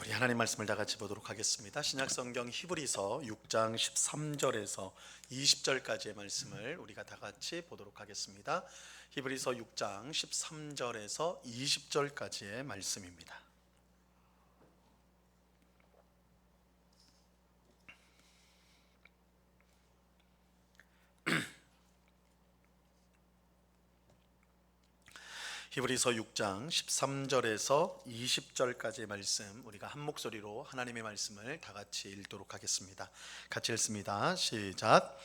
우리 하나님 말씀을 다 같이 보도록 하겠습니다. 신약성경 히브리서 6장 13절에서 20절까지의 말씀을 우리가 다 같이 보도록 하겠습니다. 히브리서 6장 13절에서 20절까지의 말씀입니다. 히브리서 6장 13절에서 20절까지의 말씀, 우리가 한 목소리로 하나님의 말씀을 다 같이 읽도록 하겠습니다. 같이 읽습니다. 시작.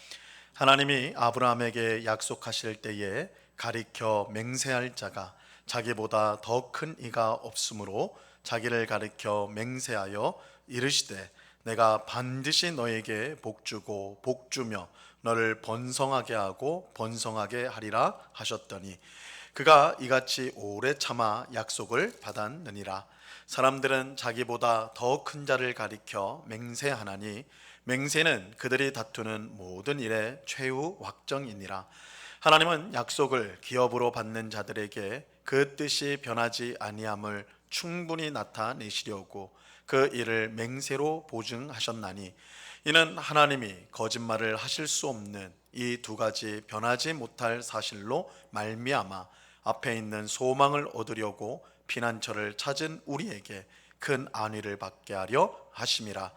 하나님이 아브라함에게 약속하실 때에 가리켜 맹세할 자가 자기보다 더 큰 이가 없으므로 자기를 가리켜 맹세하여 이르시되 내가 반드시 너에게 복주고 복주며 너를 번성하게 하고 번성하게 하리라 하셨더니 그가 이같이 오래 참아 약속을 받았느니라. 사람들은 자기보다 더 큰 자를 가리켜 맹세하나니 맹세는 그들이 다투는 모든 일의 최후 확정이니라. 하나님은 약속을 기업으로 받는 자들에게 그 뜻이 변하지 아니함을 충분히 나타내시려고 그 일을 맹세로 보증하셨나니 이는 하나님이 거짓말을 하실 수 없는 이 두 가지 변하지 못할 사실로 말미암아 앞에 있는 소망을 얻으려고 피난처를 찾은 우리에게 큰 안위를 받게 하려 하심이라.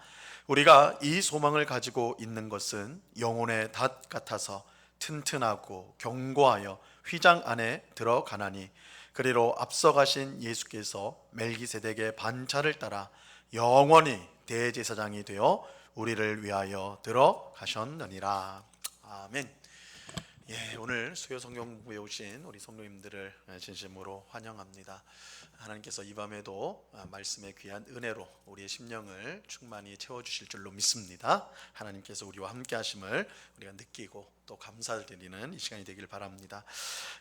우리가 이 소망을 가지고 있는 것은 영혼의 닷 같아서 튼튼하고 견고하여 휘장 안에 들어가나니 그리로 앞서가신 예수께서 멜기세덱의 반차를 따라 영원히 대제사장이 되어 우리를 위하여 들어가셨느니라. 아멘. 오늘 수요 성경 공부에 오신 우리 성도님들을 진심으로 환영합니다. 하나님께서 이 밤에도 말씀의 귀한 은혜로 우리의 심령을 충만히 채워주실 줄로 믿습니다. 하나님께서 우리와 함께 하심을 우리가 느끼고 또 감사드리는 이 시간이 되길 바랍니다.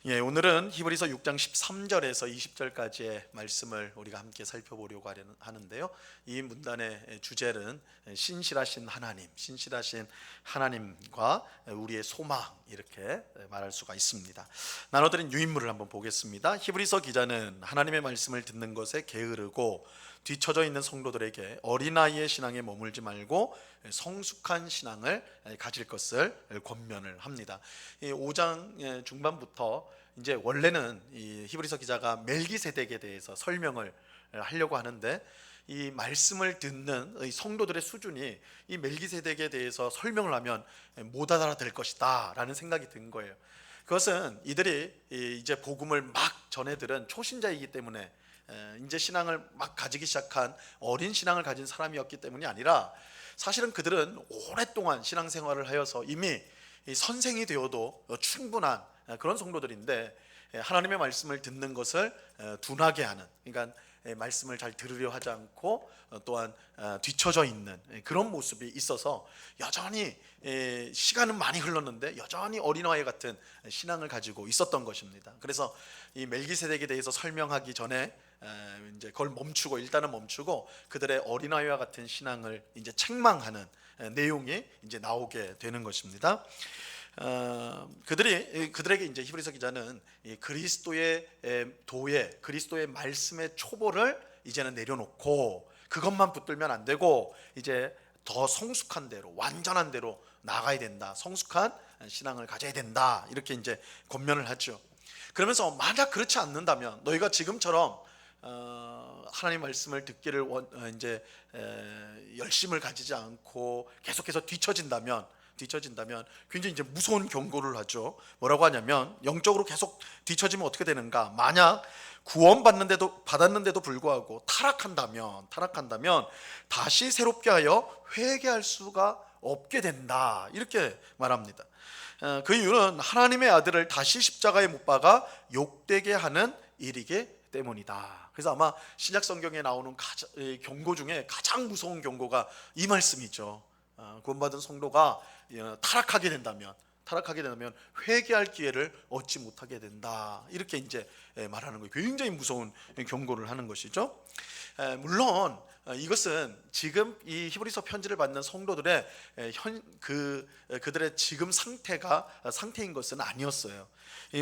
오늘은 히브리서 6장 13절에서 20절까지의 말씀을 우리가 함께 살펴보려고 하는데요. 이 문단의 주제는 신실하신 하나님, 신실하신 하나님과 우리의 소망, 이렇게 말할 수가 있습니다. 나눠드린 유인물을 한번 보겠습니다. 히브리서 기자는 하나님의 말씀을 듣는 것에 게으르고 뒤처져 있는 성도들에게 어린아이의 신앙에 머물지 말고 성숙한 신앙을 가질 것을 권면을 합니다. 5장 중반부터 이제 원래는 이 히브리서 기자가 멜기세덱에 대해서 설명을 하려고 하는데 이 말씀을 듣는 성도들의 수준이 이 멜기세덱에 대해서 설명을 하면 못 알아들 것이다 라는 생각이 든 거예요. 그것은 이들이 이제 복음을 막 전해들은 초신자이기 때문에 이제 신앙을 막 가지기 시작한 어린 신앙을 가진 사람이었기 때문이 아니라 사실은 그들은 오랫동안 신앙생활을 하여서 이미 선생이 되어도 충분한 그런 성도들인데 하나님의 말씀을 듣는 것을 둔하게 하는, 그러니까 말씀을 잘 들으려 하지 않고 또한 뒤처져 있는 그런 모습이 있어서 여전히 시간은 많이 흘렀는데 여전히 어린아이 같은 신앙을 가지고 있었던 것입니다. 그래서 이 멜기세덱에 대해서 설명하기 전에 이제 그걸 일단은 멈추고 그들의 어린아이와 같은 신앙을 이제 책망하는 내용이 이제 나오게 되는 것입니다. 그들에게 이제 히브리서 기자는 그리스도의 도에, 그리스도의 말씀의 초보를 이제는 내려놓고 그것만 붙들면 안 되고 이제 더 성숙한 대로, 완전한 대로 나가야 된다. 성숙한 신앙을 가져야 된다. 이렇게 이제 권면을 하죠. 그러면서 만약 그렇지 않는다면 너희가 지금처럼 하나님 말씀을 듣기를 이제 열심을 가지지 않고 계속해서 뒤처진다면 굉장히 이제 무서운 경고를 하죠. 뭐라고 하냐면 영적으로 계속 뒤처지면 어떻게 되는가? 만약 받았는데도 불구하고 타락한다면 다시 새롭게 하여 회개할 수가 없게 된다. 이렇게 말합니다. 그 이유는 하나님의 아들을 다시 십자가에 못 박아 욕되게 하는 일이기 때문이다. 그래서 아마 신약 성경에 나오는 경고 중에 가장 무서운 경고가 이 말씀이죠. 구원받은 성도가 타락하게 된다면 회개할 기회를 얻지 못하게 된다. 이렇게 이제 말하는 거예요. 굉장히 무서운 경고를 하는 것이죠. 물론 이것은 지금 이 히브리서 편지를 받는 성도들의 그들의 지금 상태인 것은 아니었어요.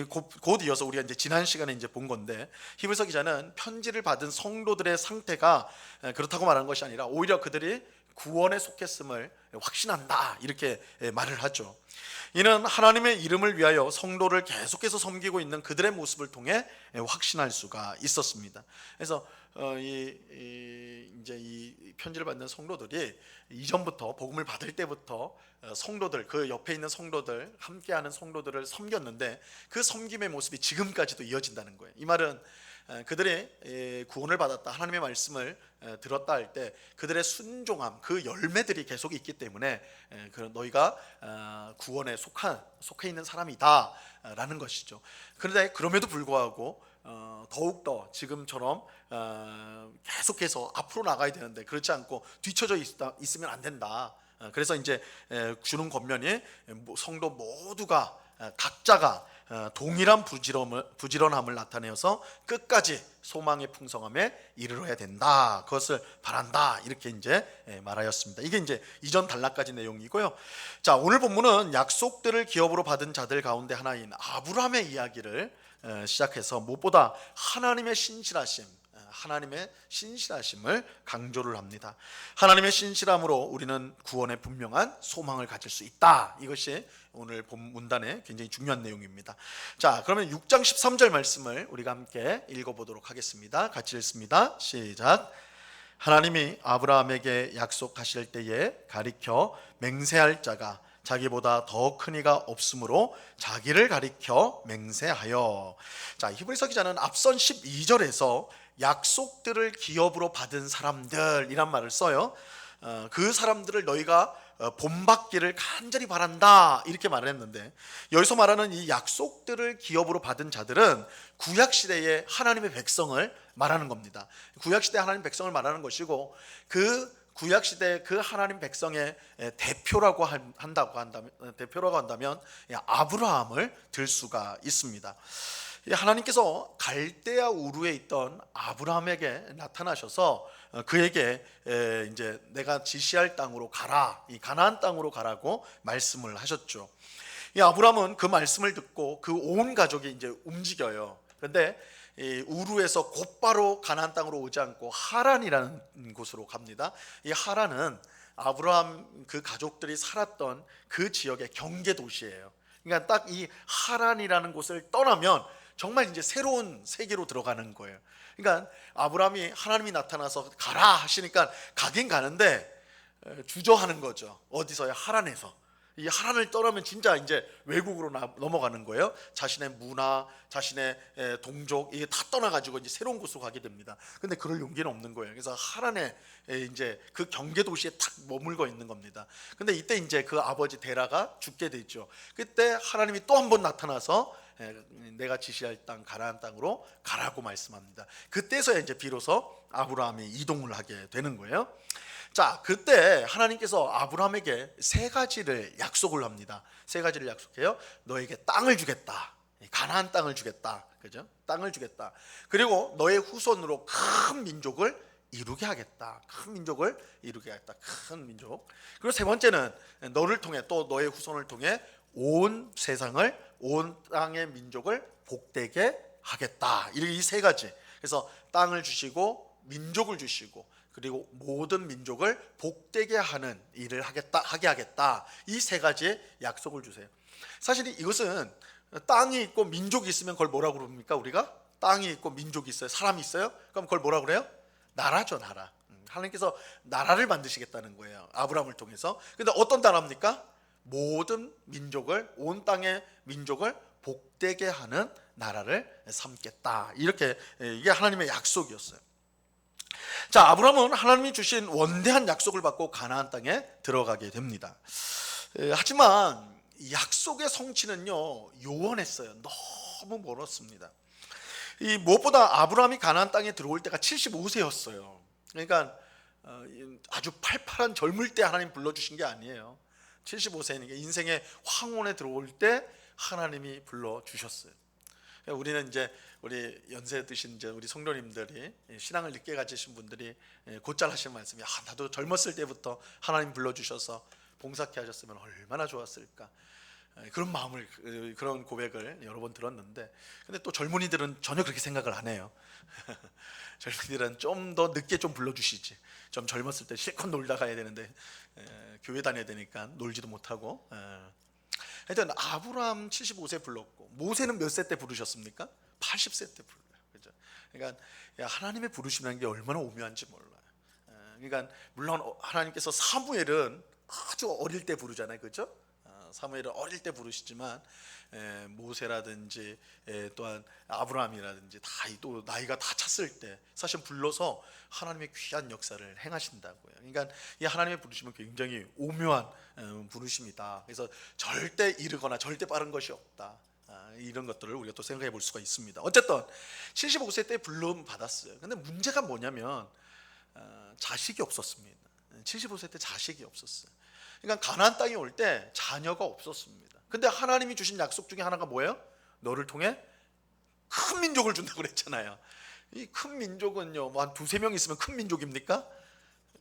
곧 이어서 우리가 이제 지난 시간에 이제 본 건데, 히브리서 기자는 편지를 받은 성도들의 상태가 그렇다고 말하는 것이 아니라 오히려 그들이 구원에 속했음을 확신한다, 이렇게 말을 하죠. 이는 하나님의 이름을 위하여 성도를 계속해서 섬기고 있는 그들의 모습을 통해 확신할 수가 있었습니다. 그래서 이제 이 편지를 받는 성도들이 이전부터 복음을 받을 때부터 성도들, 그 옆에 있는 성도들, 함께하는 성도들을 섬겼는데 그 섬김의 모습이 지금까지도 이어진다는 거예요. 이 말은 그들이 구원을 받았다, 하나님의 말씀을 들었다 할 때 그들의 순종함, 그 열매들이 계속 있기 때문에 너희가 구원에 속해 있는 사람이다 라는 것이죠. 그런데 그럼에도 불구하고 더욱더 지금처럼 계속해서 앞으로 나가야 되는데 그렇지 않고 뒤처져 있으면 안 된다. 그래서 이제 주는 권면이 성도 모두가 각자가 동일한 부지런함을 나타내어서 끝까지 소망의 풍성함에 이르러야 된다, 그것을 바란다, 이렇게 이제 말하였습니다. 이게 이제 이전 단락까지 내용이고요. 자, 오늘 본문은 약속들을 기업으로 받은 자들 가운데 하나인 아브라함의 이야기를 시작해서 무엇보다 하나님의 신실하심을 강조를 합니다. 하나님의 신실함으로 우리는 구원의 분명한 소망을 가질 수 있다. 이것이 오늘 본 문단의 굉장히 중요한 내용입니다. 자, 그러면 6장 13절 말씀을 우리가 함께 읽어보도록 하겠습니다. 같이 읽습니다. 시작. 하나님이 아브라함에게 약속하실 때에 가리켜 맹세할 자가 자기보다 더 큰 이가 없으므로 자기를 가리켜 맹세하여. 자, 히브리서 기자는 앞선 12절에서 약속들을 기업으로 받은 사람들이란 말을 써요. 그 사람들을 너희가 본받기를 간절히 바란다, 이렇게 말을 했는데, 여기서 말하는 이 약속들을 기업으로 받은 자들은 구약시대의 하나님의 백성을 말하는 겁니다. 구약시대 하나님 백성을 말하는 것이고, 그 구약시대 그 하나님 백성의 대표라고 한다면 아브라함을 들 수가 있습니다. 하나님께서 갈대아 우르에 있던 아브라함에게 나타나셔서 그에게 이제 내가 지시할 땅으로 가라, 이 가나안 땅으로 가라고 말씀을 하셨죠. 이 아브라함은 그 말씀을 듣고 그 온 가족이 이제 움직여요. 그런데 이 우르에서 곧바로 가나안 땅으로 오지 않고 하란이라는 곳으로 갑니다. 이 하란은 아브라함 그 가족들이 살았던 그 지역의 경계 도시예요. 그러니까 딱 이 하란이라는 곳을 떠나면 정말 이제 새로운 세계로 들어가는 거예요. 그러니까 아브라함이 하나님이 나타나서 가라 하시니까 가긴 가는데 주저하는 거죠. 어디서요? 하란에서. 이 하란을 떠나면 진짜 이제 외국으로 넘어가는 거예요. 자신의 문화, 자신의 동족, 이게 다 떠나가지고 이제 새로운 곳으로 가게 됩니다. 근데 그럴 용기는 없는 거예요. 그래서 하란에 이제 그 경계 도시에 탁 머물고 있는 겁니다. 근데 이때 이제 그 아버지 데라가 죽게 되죠. 그때 하나님이 또 한 번 나타나서 내가 지시할 땅 가나안 땅으로 가라고 말씀합니다. 그때서야 이제 비로소 아브라함이 이동을 하게 되는 거예요. 자, 그때 하나님께서 아브라함에게 세 가지를 약속을 합니다. 세 가지를 약속해요. 너에게 땅을 주겠다. 가나안 땅을 주겠다. 그죠? 땅을 주겠다. 그리고 너의 후손으로 큰 민족을 이루게 하겠다. 큰 민족을 이루게 하겠다. 큰 민족. 그리고 세 번째는 너를 통해, 또 너의 후손을 통해 온 세상을, 온 땅의 민족을 복되게 하겠다. 이 세 가지. 그래서 땅을 주시고 민족을 주시고 그리고 모든 민족을 복되게 하는 일을 하게 하겠다. 이 세 가지의 약속을 주세요. 사실 이것은 땅이 있고 민족이 있으면 그걸 뭐라고 부릅니까? 우리가 땅이 있고 민족이 있어요. 사람이 있어요. 그럼 그걸 뭐라고 그래요? 나라죠, 나라. 하나님께서 나라를 만드시겠다는 거예요. 아브라함을 통해서. 근데 어떤 나라입니까? 모든 민족을, 온 땅의 민족을 복되게 하는 나라를 삼겠다. 이렇게 이게 하나님의 약속이었어요. 자, 아브라함은 하나님이 주신 원대한 약속을 받고 가나안 땅에 들어가게 됩니다. 하지만 약속의 성취는요 요원했어요. 너무 멀었습니다. 이 무엇보다 아브라함이 가나안 땅에 들어올 때가 75세였어요. 그러니까 아주 팔팔한 젊을 때 하나님 불러주신 게 아니에요. 75세니까 인생의 황혼에 들어올 때 하나님이 불러주셨어요. 우리는 이제 우리 연세 드신 이제 우리 성도님들이 신앙을 늦게 가지신 분들이 곧잘 하시는 말씀이 나도 젊었을 때부터 하나님 불러주셔서 봉사케 하셨으면 얼마나 좋았을까, 그런 마음을, 그런 고백을 여러 번 들었는데, 근데 또 젊은이들은 전혀 그렇게 생각을 안 해요. 젊은이들은 좀 더 늦게 좀 불러주시지, 좀 젊었을 때 실컷 놀다 가야 되는데 교회 다녀야 되니까 놀지도 못하고. 하여튼 아브라함 75세 불렀고, 모세는 몇 세 때 부르셨습니까? 80세 때 불러요. 그죠? 그러니까 하나님의 부르심이라는 게 얼마나 오묘한지 몰라요. 그러니까 물론 하나님께서 사무엘은 아주 어릴 때 부르잖아요, 그죠? 사무엘은 어릴 때 부르시지만 모세라든지 또한 아브라함이라든지 다 또 나이가 다 찼을 때 사실 불러서 하나님의 귀한 역사를 행하신다고요. 그러니까 이 하나님의 부르심은 굉장히 오묘한 부르심이다. 그래서 절대 이르거나 절대 빠른 것이 없다. 이런 것들을 우리가 또 생각해 볼 수가 있습니다. 어쨌든 75세 때 불름 받았어요. 근데 문제가 뭐냐면 자식이 없었습니다. 75세 때 자식이 없었어요. 그러니까 가나안 땅에 올 때 자녀가 없었습니다. 근데 하나님이 주신 약속 중에 하나가 뭐예요? 너를 통해 큰 민족을 준다고 그랬잖아요. 이 큰 민족은요, 뭐 한 두세 명 있으면 큰 민족입니까?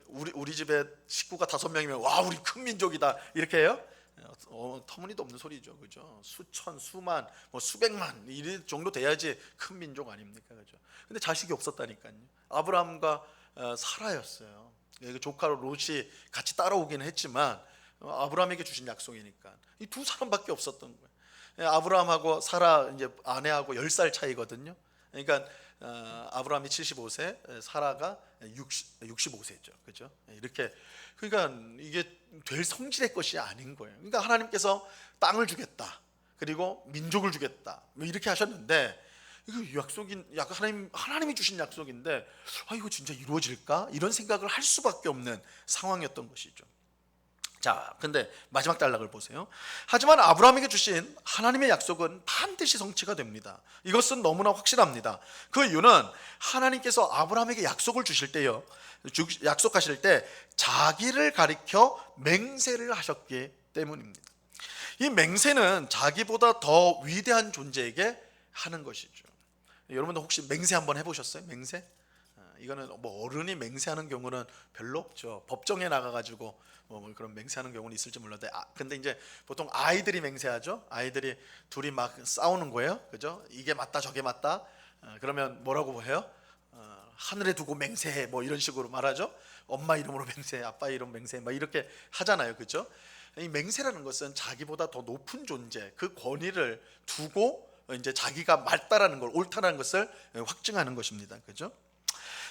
우리 집에 식구가 5명이면 와, 우리 큰 민족이다 이렇게 해요? 터무니도 없는 소리죠, 그죠? 수천, 수만, 뭐 수백만 이 정도 돼야지 큰 민족 아닙니까, 그죠? 근데 자식이 없었다니까요. 아브라함과 사라였어요. 조카로 롯이 같이 따라오기는 했지만 아브라함에게 주신 약속이니까 이 두 사람밖에 없었던 거예요. 아브라함하고 사라 이제 아내하고 10살 차이거든요. 그러니까 아브라함이 75세, 사라가 65세죠, 그죠? 이렇게, 그러니까 이게 될 성질의 것이 아닌 거예요. 그러니까 하나님께서 땅을 주겠다, 그리고 민족을 주겠다, 뭐 이렇게 하셨는데, 이거 하나님이 주신 약속인데, 이거 진짜 이루어질까? 이런 생각을 할 수밖에 없는 상황이었던 것이죠. 자, 근데 마지막 단락을 보세요. 하지만 아브라함에게 주신 하나님의 약속은 반드시 성취가 됩니다. 이것은 너무나 확실합니다. 그 이유는 하나님께서 아브라함에게 약속을 주실 때요, 약속하실 때 자기를 가리켜 맹세를 하셨기 때문입니다. 이 맹세는 자기보다 더 위대한 존재에게 하는 것이죠. 여러분들 혹시 맹세 한번 해보셨어요? 맹세? 이거는 뭐 어른이 맹세하는 경우는 별로 없죠. 법정에 나가가지고 뭐 그런 맹세하는 경우는 있을지 몰라도, 근데 이제 보통 아이들이 맹세하죠. 아이들이 둘이 막 싸우는 거예요, 그죠? 이게 맞다 저게 맞다. 그러면 뭐라고 해요? 하늘에 두고 맹세해, 뭐 이런 식으로 말하죠. 엄마 이름으로 맹세해, 아빠 이름 맹세해, 막 이렇게 하잖아요, 그죠? 이 맹세라는 것은 자기보다 더 높은 존재, 그 권위를 두고 이제 자기가 맞다라는 걸, 옳다라는 것을 확증하는 것입니다, 그죠?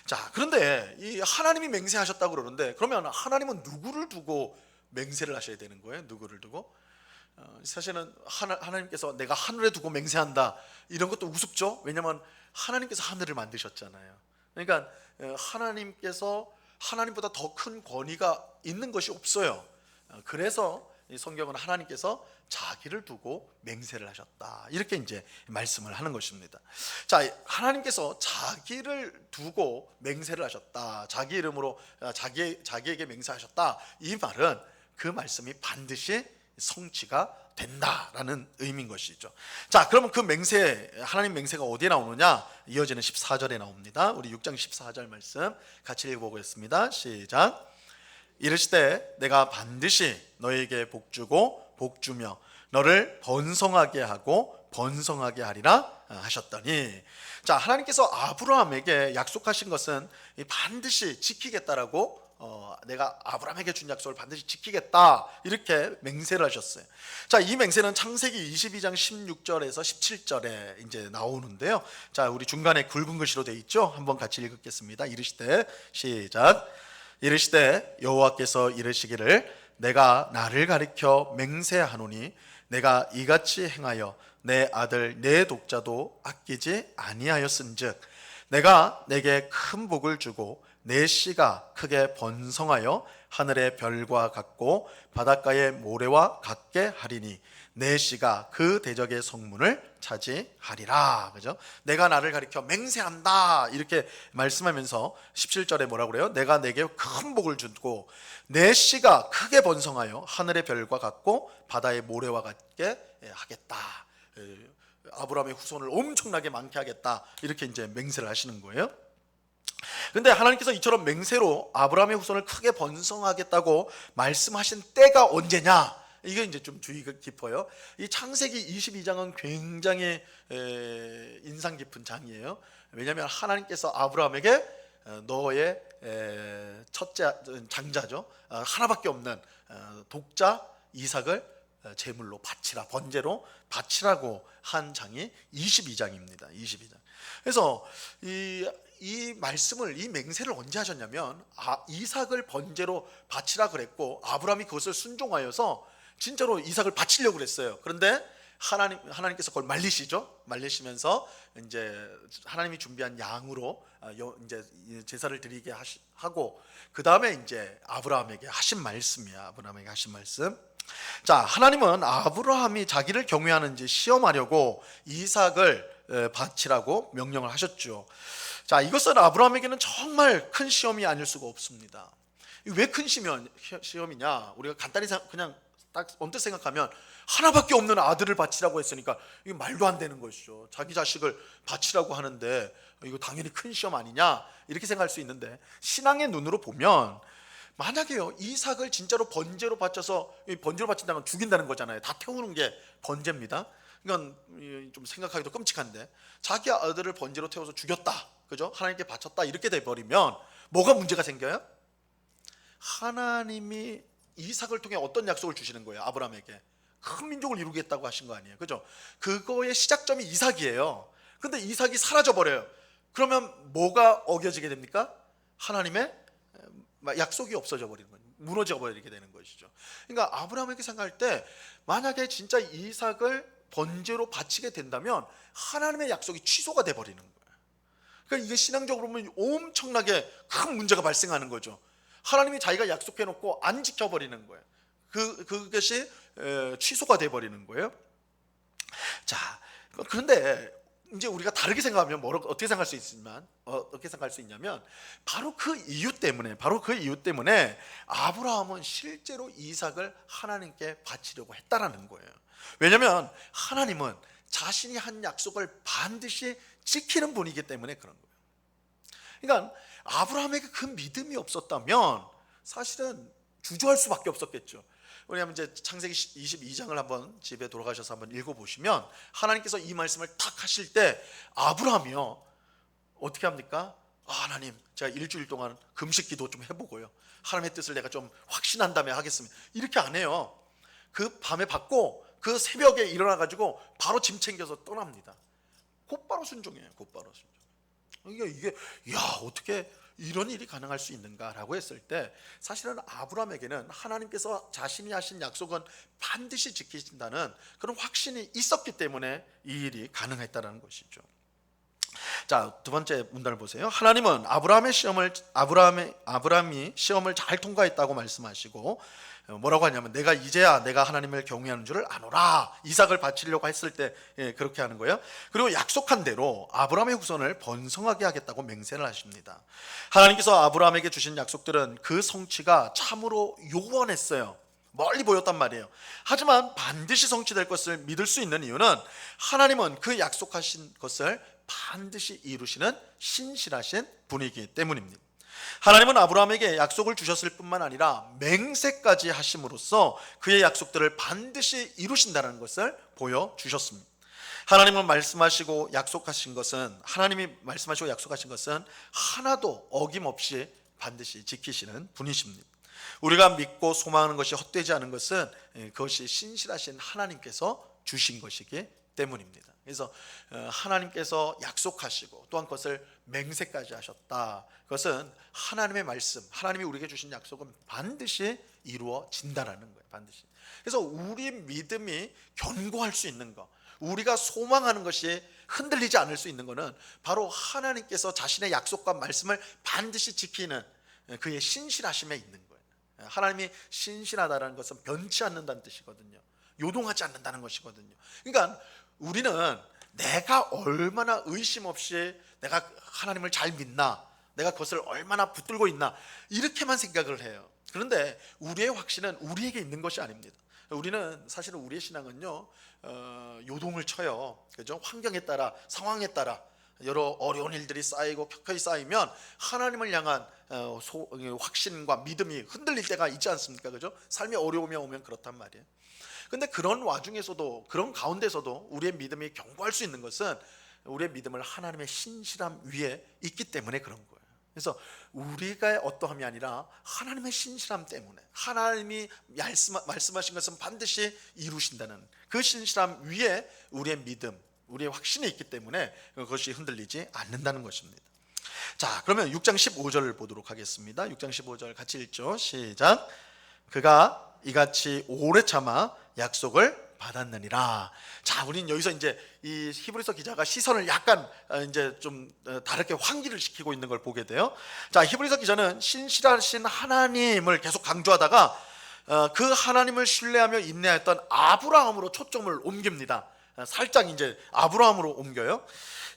자, 그런데 이 하나님이 맹세하셨다고 그러는데, 그러면 하나님은 누구를 두고 맹세를 하셔야 되는 거예요? 누구를 두고? 사실은 하나님께서 내가 하늘에 두고 맹세한다, 이런 것도 우습죠. 왜냐하면 하나님께서 하늘을 만드셨잖아요. 그러니까 하나님께서, 하나님보다 더 큰 권위가 있는 것이 없어요. 그래서 이 성경은 하나님께서 자기를 두고 맹세를 하셨다, 이렇게 이제 말씀을 하는 것입니다. 자, 하나님께서 자기를 두고 맹세를 하셨다, 자기 이름으로 자기에게 맹세하셨다, 이 말은 그 말씀이 반드시 성취가 된다라는 의미인 것이죠. 자, 그러면 그 맹세, 하나님 맹세가 어디에 나오느냐? 이어지는 14절에 나옵니다. 우리 6장 14절 말씀 같이 읽어보겠습니다. 시작. 이르시되 내가 반드시 너에게 복주고 복주며 너를 번성하게 하고 번성하게 하리라 하셨더니, 자, 하나님께서 아브라함에게 약속하신 것은 반드시 지키겠다라고, 내가 아브라함에게 준 약속을 반드시 지키겠다, 이렇게 맹세를 하셨어요. 자, 이 맹세는 창세기 22장 16절에서 17절에 이제 나오는데요. 자, 우리 중간에 굵은 글씨로 되어 있죠. 한번 같이 읽겠습니다. 이르시되, 시작. 이르시되 여호와께서 이르시기를 내가 나를 가리켜 맹세하노니 내가 이같이 행하여 내 아들 내 독자도 아끼지 아니하였은즉 내가 내게 큰 복을 주고 내 씨가 크게 번성하여 하늘의 별과 같고 바닷가의 모래와 같게 하리니 내 씨가 그 대적의 성문을 차지하리라. 그죠? 내가 나를 가리켜 맹세한다, 이렇게 말씀하면서 17절에 뭐라고 그래요? 내가 내게 큰 복을 주고 내 씨가 크게 번성하여 하늘의 별과 같고 바다의 모래와 같게 하겠다. 아브라함의 후손을 엄청나게 많게 하겠다, 이렇게 이제 맹세를 하시는 거예요. 근데 하나님께서 이처럼 맹세로 아브라함의 후손을 크게 번성하겠다고 말씀하신 때가 언제냐? 이게 이제 좀 주의가 깊어요. 이 창세기 22장은 굉장히 인상 깊은 장이에요. 왜냐하면 하나님께서 아브라함에게 너의 첫째 장자죠, 하나밖에 없는 독자 이삭을 제물로 바치라, 번제로 바치라고 한 장이 22장입니다. 22장. 그래서 이 말씀을, 이 맹세를 언제 하셨냐면 이삭을 번제로 바치라 그랬고 아브라함이 그것을 순종하여서 진짜로 이삭을 바치려고 그랬어요. 그런데 하나님께서 그걸 말리시면서 이제 하나님이 준비한 양으로 이제 제사를 드리게 하고, 그 다음에 이제 아브라함에게 하신 말씀이야. 아브라함에게 하신 말씀. 자, 하나님은 아브라함이 자기를 경외하는지 시험하려고 이삭을 바치라고 명령을 하셨죠. 자, 이것은 아브라함에게는 정말 큰 시험이 아닐 수가 없습니다. 왜 큰 시험이냐? 우리가 간단히 그냥 딱 언뜻 생각하면 하나밖에 없는 아들을 바치라고 했으니까 이게 말도 안 되는 것이죠. 자기 자식을 바치라고 하는데 이거 당연히 큰 시험 아니냐, 이렇게 생각할 수 있는데, 신앙의 눈으로 보면 만약에요, 이삭을 진짜로 번제로 바쳐서, 번제로 바친다는 건 죽인다는 거잖아요. 다 태우는 게 번제입니다. 이건 좀 생각하기도 끔찍한데, 자기 아들을 번제로 태워서 죽였다, 그죠? 하나님께 바쳤다, 이렇게 돼버리면 뭐가 문제가 생겨요? 하나님이 이삭을 통해 어떤 약속을 주시는 거예요? 아브라함에게 큰 민족을 이루겠다고 하신 거 아니에요, 그죠? 그거의 시작점이 이삭이에요. 근데 이삭이 사라져 버려요. 그러면 뭐가 어겨지게 됩니까? 하나님의 약속이 없어져 버리는 거예요. 무너져 버리게 되는 것이죠. 그러니까 아브라함에게 생각할 때 만약에 진짜 이삭을 번제로 바치게 된다면 하나님의 약속이 취소가 돼 버리는 거예요. 그러니까 이게 신앙적으로 보면 엄청나게 큰 문제가 발생하는 거죠. 하나님이 자기가 약속해 놓고 안 지켜버리는 거예요. 그것이 취소가 돼 버리는 거예요. 자, 그런데 이제 우리가 다르게 생각하면 어떻게 생각할 수 있냐면 바로 그 이유 때문에 아브라함은 실제로 이삭을 하나님께 바치려고 했다라는 거예요. 왜냐하면 하나님은 자신이 한 약속을 반드시 지키는 분이기 때문에 그런 거예요. 그러니까 아브라함에게 그 믿음이 없었다면 사실은 주저할 수밖에 없었겠죠. 왜냐하면 이제 창세기 22장을 한번 집에 돌아가셔서 한번 읽어보시면 하나님께서 이 말씀을 탁 하실 때 아브라함이요, 어떻게 합니까? 하나님, 제가 일주일 동안 금식 기도 좀 해보고요, 하나님의 뜻을 내가 좀 확신한 다음에 하겠습니다, 이렇게 안 해요. 그 밤에 받고 그 새벽에 일어나가지고 바로 짐 챙겨서 떠납니다. 곧바로 순종해요. 곧바로 순종. 이게 어떻게 이런 일이 가능할 수 있는가라고 했을 때 사실은 아브라함에게는 하나님께서 자신이 하신 약속은 반드시 지키신다는 그런 확신이 있었기 때문에 이 일이 가능했다는 것이죠. 자, 두 번째 문단을 보세요. 하나님은 아브라함이 시험을 잘 통과했다고 말씀하시고 뭐라고 하냐면 이제야 내가 하나님을 경외하는 줄을 아노라, 이삭을 바치려고 했을 때 그렇게 하는 거예요. 그리고 약속한 대로 아브라함의 후손을 번성하게 하겠다고 맹세를 하십니다. 하나님께서 아브라함에게 주신 약속들은 그 성취가 참으로 요원했어요. 멀리 보였단 말이에요. 하지만 반드시 성취될 것을 믿을 수 있는 이유는 하나님은 그 약속하신 것을 반드시 이루시는 신실하신 분이기 때문입니다. 하나님은 아브라함에게 약속을 주셨을 뿐만 아니라 맹세까지 하심으로써 그의 약속들을 반드시 이루신다는 것을 보여주셨습니다. 하나님이 말씀하시고 약속하신 것은 하나도 어김없이 반드시 지키시는 분이십니다. 우리가 믿고 소망하는 것이 헛되지 않은 것은 그것이 신실하신 하나님께서 주신 것이기 때문입니다. 그래서 하나님께서 약속하시고 또한 그것을 맹세까지 하셨다. 그것은 하나님의 말씀, 하나님이 우리에게 주신 약속은 반드시 이루어진다라는 거예요. 반드시. 그래서 우리 믿음이 견고할 수 있는 것, 우리가 소망하는 것이 흔들리지 않을 수 있는 것은 바로 하나님께서 자신의 약속과 말씀을 반드시 지키는 그의 신실하심에 있는 거예요. 하나님이 신실하다는 것은 변치 않는다는 뜻이거든요. 요동하지 않는다는 것이거든요. 그러니까 우리는 내가 얼마나 의심 없이 내가 하나님을 잘 믿나, 내가 그것을 얼마나 붙들고 있나, 이렇게만 생각을 해요. 그런데 우리의 확신은 우리에게 있는 것이 아닙니다. 우리는 사실은 우리의 신앙은요, 요동을 쳐요. 그죠? 환경에 따라, 상황에 따라 여러 어려운 일들이 쌓이고 켜켜이 쌓이면 하나님을 향한 확신과 믿음이 흔들릴 때가 있지 않습니까? 그죠? 삶의 어려움이 오면 그렇단 말이에요. 근데 그런 와중에서도, 그런 가운데서도 우리의 믿음이 견고할 수 있는 것은 우리의 믿음을 하나님의 신실함 위에 있기 때문에 그런 거예요. 그래서 우리가 어떠함이 아니라 하나님의 신실함 때문에, 하나님이 말씀하신 것은 반드시 이루신다는 그 신실함 위에 우리의 믿음, 우리의 확신이 있기 때문에 그것이 흔들리지 않는다는 것입니다. 자, 그러면 6장 15절을 보도록 하겠습니다. 6장 15절 같이 읽죠. 시작. 그가 이같이 오래 참아 약속을 받았느니라. 자, 우리는 여기서 이제 이 히브리서 기자가 시선을 약간 이제 좀 다르게 환기를 시키고 있는 걸 보게 돼요. 자, 히브리서 기자는 신실하신 하나님을 계속 강조하다가 그 하나님을 신뢰하며 인내했던 아브라함으로 초점을 옮깁니다. 살짝 이제 아브라함으로 옮겨요.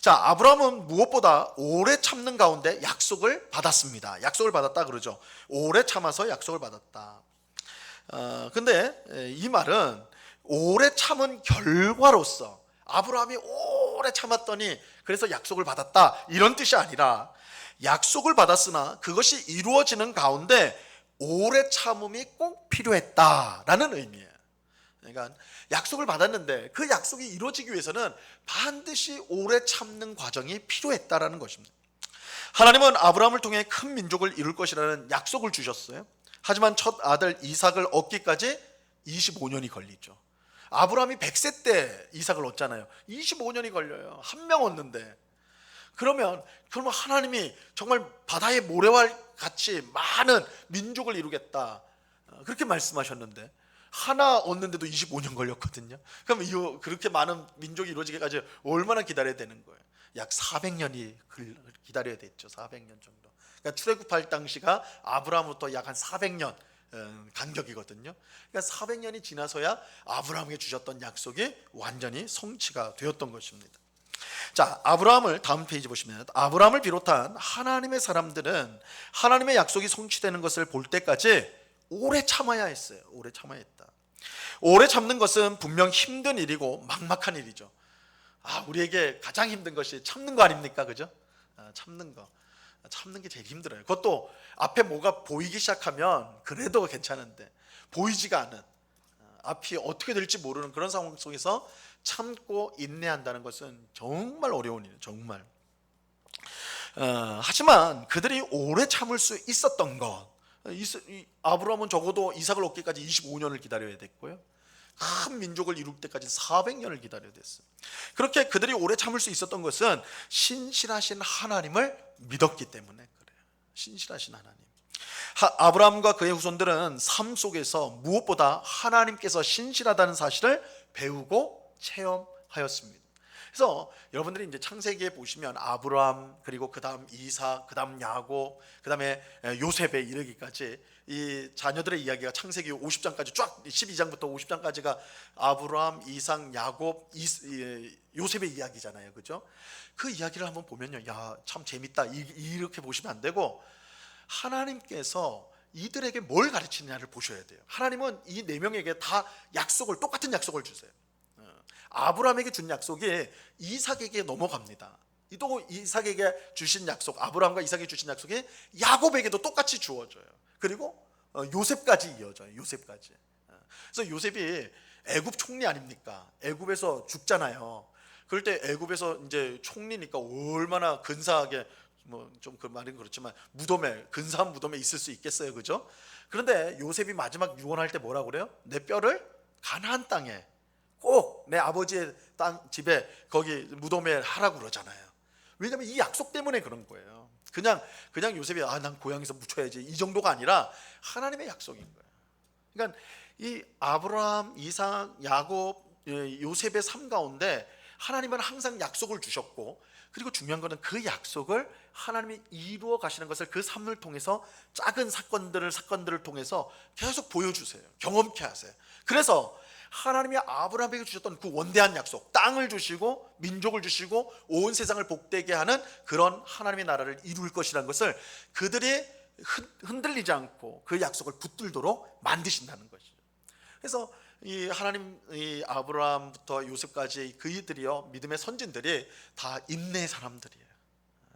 자, 아브라함은 무엇보다 오래 참는 가운데 약속을 받았습니다. 약속을 받았다 그러죠. 오래 참아서 약속을 받았다. 근데 이 말은 오래 참은 결과로서 아브라함이 오래 참았더니 그래서 약속을 받았다 이런 뜻이 아니라, 약속을 받았으나 그것이 이루어지는 가운데 오래 참음이 꼭 필요했다라는 의미예요. 그러니까 약속을 받았는데 그 약속이 이루어지기 위해서는 반드시 오래 참는 과정이 필요했다라는 것입니다. 하나님은 아브라함을 통해 큰 민족을 이룰 것이라는 약속을 주셨어요. 하지만 첫 아들 이삭을 얻기까지 25년이 걸리죠. 아브라함이 100세 때 이삭을 얻잖아요. 25년이 걸려요. 한 명 얻는데. 그러면 하나님이 정말 바다의 모래와 같이 많은 민족을 이루겠다 그렇게 말씀하셨는데 하나 얻는데도 25년 걸렸거든요. 그럼 그렇게 많은 민족이 이루어지기까지 얼마나 기다려야 되는 거예요? 약 400년이 기다려야 됐죠. 400년 정도. 그러니까 출애굽할 당시가 아브라함부터 약 한 400년 간격이거든요. 그러니까 400년이 지나서야 아브라함에게 주셨던 약속이 완전히 성취가 되었던 것입니다. 자, 아브라함을 다음 페이지 보시면, 아브라함을 비롯한 하나님의 사람들은 하나님의 약속이 성취되는 것을 볼 때까지 오래 참아야 했어요. 오래 참아야 했다. 오래 참는 것은 분명 힘든 일이고 막막한 일이죠. 우리에게 가장 힘든 것이 참는 거 아닙니까? 그죠? 참는 게 제일 힘들어요. 그것도 앞에 뭐가 보이기 시작하면 그래도 괜찮은데 보이지가 않은, 앞이 어떻게 될지 모르는 그런 상황 속에서 참고 인내한다는 것은 정말 어려운 일이에요. 정말. 하지만 그들이 오래 참을 수 있었던 것, 아브라함은 적어도 이삭을 얻기까지 25년을 기다려야 됐고요. 큰 민족을 이룰 때까지 400년을 기다려야 됐어요. 그렇게 그들이 오래 참을 수 있었던 것은 신실하신 하나님을 믿었기 때문에 그래요. 신실하신 하나님. 아브라함과 그의 후손들은 삶 속에서 무엇보다 하나님께서 신실하다는 사실을 배우고 체험하였습니다. 그래서 여러분들이 이제 창세기에 보시면 아브라함, 그리고 그 다음 이삭, 그 다음 야곱, 그 다음에 요셉에 이르기까지 이 자녀들의 이야기가 창세기 50장까지 쫙, 12장부터 50장까지가 아브라함, 이삭, 야곱, 요셉의 이야기잖아요. 그죠? 그 이야기를 한번 보면요, 야, 참 재밌다 이렇게 보시면 안 되고, 하나님께서 이들에게 뭘 가르치느냐를 보셔야 돼요. 하나님은 이 네 명에게 다 똑같은 약속을 주세요. 아브라함에게 준 약속이 이삭에게 넘어갑니다. 또 이삭에게 주신 약속, 아브라함과 이삭에게 주신 약속이 야곱에게도 똑같이 주어져요. 그리고 요셉까지 이어져요. 요셉까지. 그래서 요셉이 애굽 총리 아닙니까? 애굽에서 죽잖아요. 그럴 때 애굽에서 이제 총리니까 얼마나 근사하게, 뭐 좀 그 말은 그렇지만 근사한 무덤에 있을 수 있겠어요, 그죠? 그런데 요셉이 마지막 유언할 때 뭐라고 그래요? 내 뼈를 가나안 땅에, 꼭 내 아버지의 집에 거기 무덤에 하라고 그러잖아요. 왜냐하면 이 약속 때문에 그런 거예요. 그냥 요셉이 난 고향에서 묻혀야지 이 정도가 아니라 하나님의 약속인 거예요. 그러니까 이 아브라함, 이삭, 야곱, 요셉의 삶 가운데 하나님은 항상 약속을 주셨고, 그리고 중요한 것은 그 약속을 하나님이 이루어 가시는 것을 그 삶을 통해서 작은 사건들을 통해서 계속 보여주세요. 경험케 하세요. 그래서 하나님이 아브라함에게 주셨던 그 원대한 약속, 땅을 주시고 민족을 주시고 온 세상을 복되게 하는 그런 하나님의 나라를 이룰 것이라는 것을 그들이 흔들리지 않고 그 약속을 붙들도록 만드신다는 것이죠. 그래서 이 하나님, 이 아브라함부터 요셉까지 그이들이요, 믿음의 선진들이 다 인내의 사람들이에요.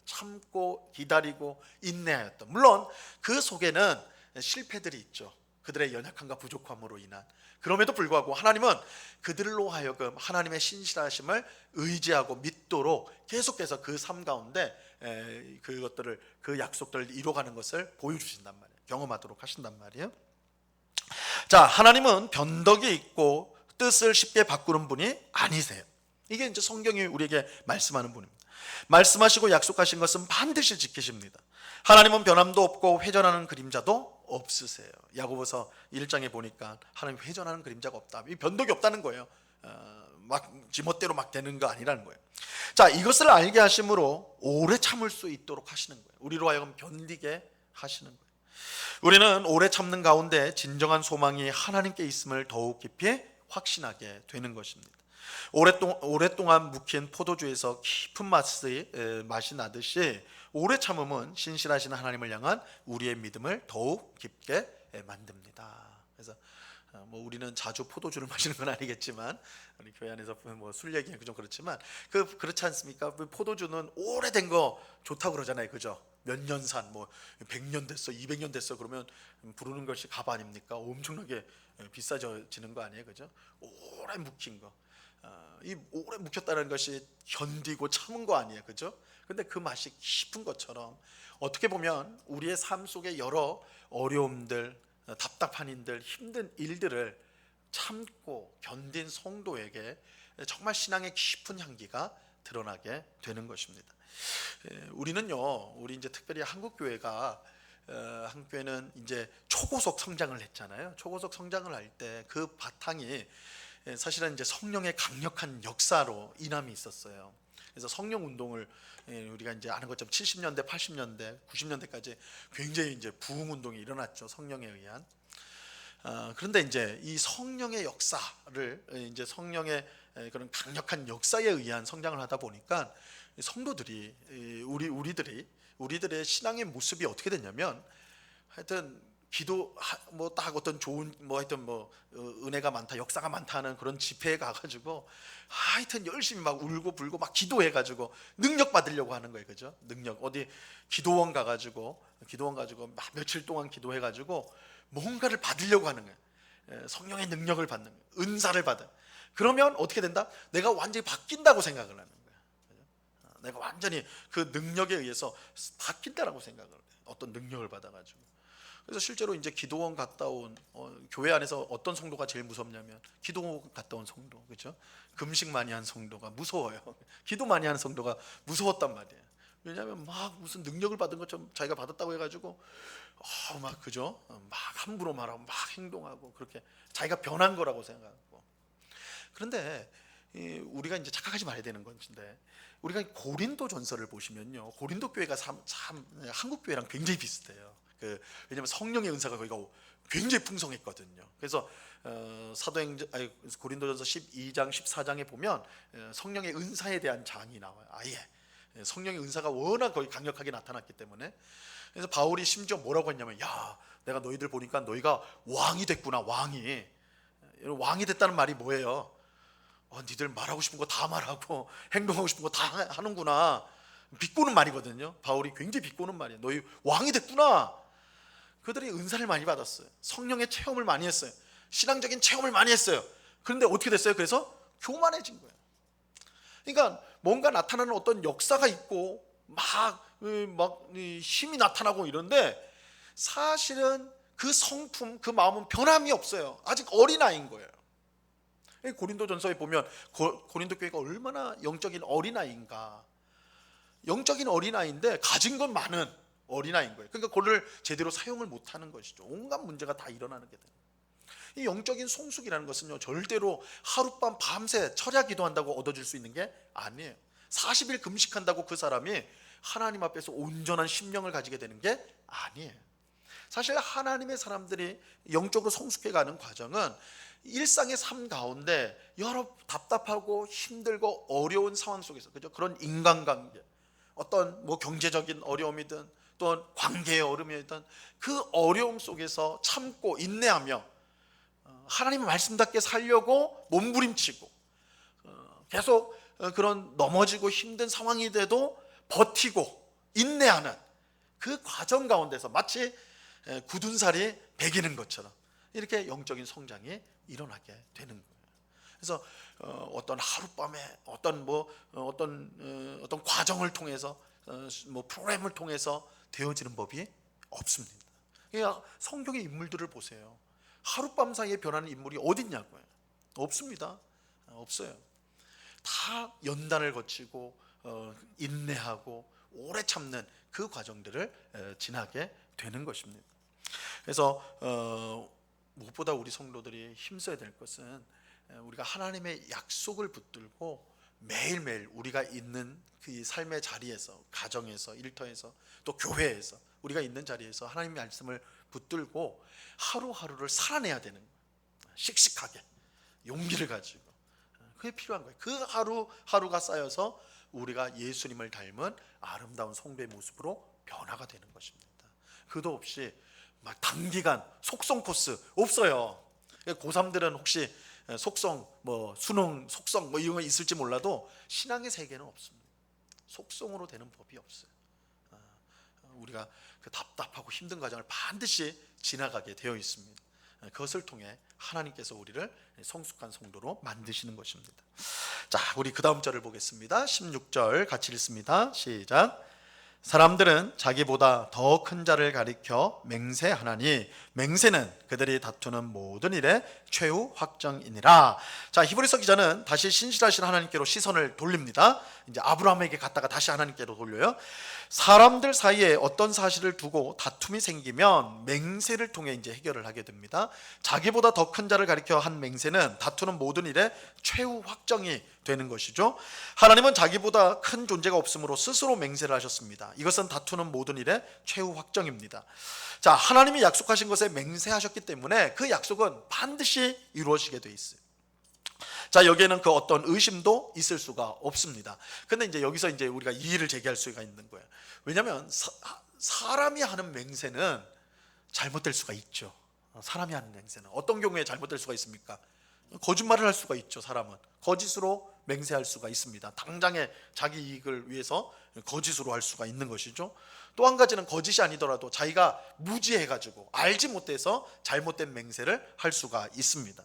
참고 기다리고 인내하였던, 물론 그 속에는 실패들이 있죠. 그들의 연약함과 부족함으로 인한. 그럼에도 불구하고 하나님은 그들로 하여금 하나님의 신실하심을 의지하고 믿도록 계속해서 그 삶 가운데 그것들을, 그 약속들을 이뤄가는 것을 보여주신단 말이에요. 경험하도록 하신단 말이에요. 자, 하나님은 변덕이 있고 뜻을 쉽게 바꾸는 분이 아니세요. 이게 이제 성경이 우리에게 말씀하는 분입니다. 말씀하시고 약속하신 것은 반드시 지키십니다. 하나님은 변함도 없고 회전하는 그림자도 없으세요. 야고보서 1장에 보니까 하나님 회전하는 그림자가 없다. 이 변덕이 없다는 거예요. 막 지멋대로 막 되는 거 아니라는 거예요. 자, 이것을 알게 하심으로 오래 참을 수 있도록 하시는 거예요. 우리로 하여금 견디게 하시는 거예요. 우리는 오래 참는 가운데 진정한 소망이 하나님께 있음을 더욱 깊이 확신하게 되는 것입니다. 오랫동안 묵힌 포도주에서 깊은 맛이 나듯이 오래 참음은 신실하신 하나님을 향한 우리의 믿음을 더욱 깊게 만듭니다. 그래서 뭐 우리는 자주 포도주를 마시는 건 아니겠지만, 우리 교회 안에서 뭐 술 얘기하기 좀 그렇지만 그렇지 않습니까? 포도주는 오래된 거 좋다고 그러잖아요, 그죠? 몇 년 산, 뭐 100년 됐어, 200년 됐어 그러면 부르는 것이 값 아닙니까? 엄청나게 비싸지는 거 아니에요, 그죠? 오래 묵힌 거, 이 오래 묵혔다는 것이 견디고 참은 거 아니에요, 그죠? 근데 그 맛이 깊은 것처럼 어떻게 보면 우리의 삶 속에 여러 어려움들, 답답한 일들, 힘든 일들을 참고 견딘 성도에게 정말 신앙의 깊은 향기가 드러나게 되는 것입니다. 우리는요, 우리 이제 특별히 한국 교회가, 한국 교회는 이제 초고속 성장을 했잖아요. 초고속 성장을 할 때 그 바탕이 사실은 이제 성령의 강력한 역사로 인함이 있었어요. 그래서 성령 운동을 우리가 이제 아는 것처럼 70년대, 80년대, 90년대까지 굉장히 이제 부흥 운동이 일어났죠, 성령에 의한. 그런데 이제 이 성령의 역사를, 이제 성령의 그런 강력한 역사에 의한 성장을 하다 보니까 성도들이, 우리들의 신앙의 모습이 어떻게 됐냐면, 하여튼 기도 뭐 딱 어떤 좋은 뭐 하여튼 뭐 은혜가 많다, 역사가 많다는 그런 집회에 가가지고 하여튼 열심히 막 울고 불고 막 기도해가지고 능력 받으려고 하는 거예요, 그죠? 능력, 어디 기도원 가가지고 막 며칠 동안 기도해가지고 뭔가를 받으려고 하는 거예요. 성령의 능력을 받는 거예요. 은사를 받아. 그러면 어떻게 된다? 내가 완전히 바뀐다고 생각을 하는 거예요. 내가 완전히 그 능력에 의해서 바뀐다라고 생각을 해요. 어떤 능력을 받아가지고. 그래서 실제로 이제 기도원 갔다 온, 교회 안에서 어떤 성도가 제일 무섭냐면 기도원 갔다 온 성도, 그렇죠? 금식 많이 한 성도가 무서워요. 기도 많이 하는 성도가 무서웠단 말이에요. 왜냐하면 막 무슨 능력을 받은 것처럼 자기가 받았다고 해가지고 막, 그죠? 막 함부로 말하고 막 행동하고 그렇게 자기가 변한 거라고 생각하고. 그런데 우리가 이제 착각하지 말아야 되는 건데, 우리가 고린도 전서를 보시면요, 고린도 교회가 참 한국 교회랑 굉장히 비슷해요. 왜냐하면 성령의 은사가 거기가 굉장히 풍성했거든요. 그래서 고린도전서 12장 14장에 보면 성령의 은사에 대한 장이 나와요. 아예 성령의 은사가 워낙 거기 강력하게 나타났기 때문에. 그래서 바울이 심지어 뭐라고 했냐면, 야, 내가 너희들 보니까 너희가 왕이 됐구나. 왕이 됐다는 말이 뭐예요? 니들 말하고 싶은 거 다 말하고 행동하고 싶은 거 다 하는구나. 비꼬는 말이거든요. 바울이 굉장히 비꼬는 말이에요. 너희 왕이 됐구나. 그들이 은사를 많이 받았어요. 성령의 체험을 많이 했어요. 신앙적인 체험을 많이 했어요. 그런데 어떻게 됐어요? 그래서 교만해진 거예요. 그러니까 뭔가 나타나는 어떤 역사가 있고 막 힘이 나타나고 이런데, 사실은 그 성품, 그 마음은 변함이 없어요. 아직 어린아이인 거예요. 고린도전서에 보면 고린도 교회가 얼마나 영적인 어린아이인가. 영적인 어린아이인데 가진 건 많은 어린아이인 거예요. 그러니까 그걸 제대로 사용을 못하는 것이죠. 온갖 문제가 다 일어나는 게 돼요. 이 영적인 성숙이라는 것은요, 절대로 하룻밤 밤새 철야 기도한다고 얻어질 수 있는 게 아니에요. 40일 금식한다고 그 사람이 하나님 앞에서 온전한 심령을 가지게 되는 게 아니에요. 사실 하나님의 사람들이 영적으로 성숙해가는 과정은 일상의 삶 가운데 여러 답답하고 힘들고 어려운 상황 속에서, 그죠? 그런 인간관계, 어떤 뭐 경제적인 어려움이든 또 관계의 어려움이든 그 어려움 속에서 참고 인내하며 하나님의 말씀답게 살려고 몸부림치고 계속 그런 넘어지고 힘든 상황이 돼도 버티고 인내하는 그 과정 가운데서 마치 굳은 살이 배기는 것처럼 이렇게 영적인 성장이 일어나게 되는 거예요. 그래서 어떤 하룻밤에 어떤 과정을 통해서 프로그램을 통해서 되어지는 법이 없습니다. 그러니까 성경의 인물들을 보세요. 하룻밤 사이에 변하는 인물이 어딨냐고요. 없습니다. 없어요. 다 연단을 거치고 인내하고 오래 참는 그 과정들을 지나게 되는 것입니다. 그래서 무엇보다 우리 성도들이 힘써야 될 것은 우리가 하나님의 약속을 붙들고 매일매일 우리가 있는 그 삶의 자리에서, 가정에서, 일터에서, 또 교회에서 우리가 있는 자리에서 하나님의 말씀을 붙들고 하루하루를 살아내야 되는 거예요. 씩씩하게 용기를 가지고. 그게 필요한 거예요. 그 하루하루가 쌓여서 우리가 예수님을 닮은 아름다운 성도의 모습으로 변화가 되는 것입니다. 그도 없이 막 단기간 속성 코스 없어요. 고3들은 혹시 속성, 수능 속성 이런 거 있을지 몰라도 신앙의 세계는 없습니다. 속성으로 되는 법이 없어요. 우리가 그 답답하고 힘든 과정을 반드시 지나가게 되어 있습니다. 그것을 통해 하나님께서 우리를 성숙한 성도로 만드시는 것입니다. 자, 우리 그 다음 절을 보겠습니다. 16절 같이 읽습니다. 시작. 사람들은 자기보다 더 큰 자를 가리켜 맹세하나니 맹세는 그들이 다투는 모든 일의 최후 확정이니라. 자, 히브리서 기자는 다시 신실하신 하나님께로 시선을 돌립니다. 이제 아브라함에게 갔다가 다시 하나님께로 돌려요. 사람들 사이에 어떤 사실을 두고 다툼이 생기면 맹세를 통해 이제 해결을 하게 됩니다. 자기보다 더 큰 자를 가리켜 한 맹세는 다투는 모든 일의 최후 확정이 되는 것이죠. 하나님은 자기보다 큰 존재가 없으므로 스스로 맹세를 하셨습니다. 이것은 다투는 모든 일의 최후 확정입니다. 자, 하나님이 약속하신 것에 맹세하셨기 때문에 그 약속은 반드시 이루어지게 돼 있어요. 자, 여기에는 그 어떤 의심도 있을 수가 없습니다. 근데 이제 여기서 이제 우리가 이의를 제기할 수가 있는 거예요. 왜냐하면 사람이 하는 맹세는 잘못될 수가 있죠. 사람이 하는 맹세는 어떤 경우에 잘못될 수가 있습니까? 거짓말을 할 수가 있죠. 사람은 거짓으로 맹세할 수가 있습니다. 당장의 자기 이익을 위해서 거짓으로 할 수가 있는 것이죠. 또 한 가지는 거짓이 아니더라도 자기가 무지해가지고 알지 못해서 잘못된 맹세를 할 수가 있습니다.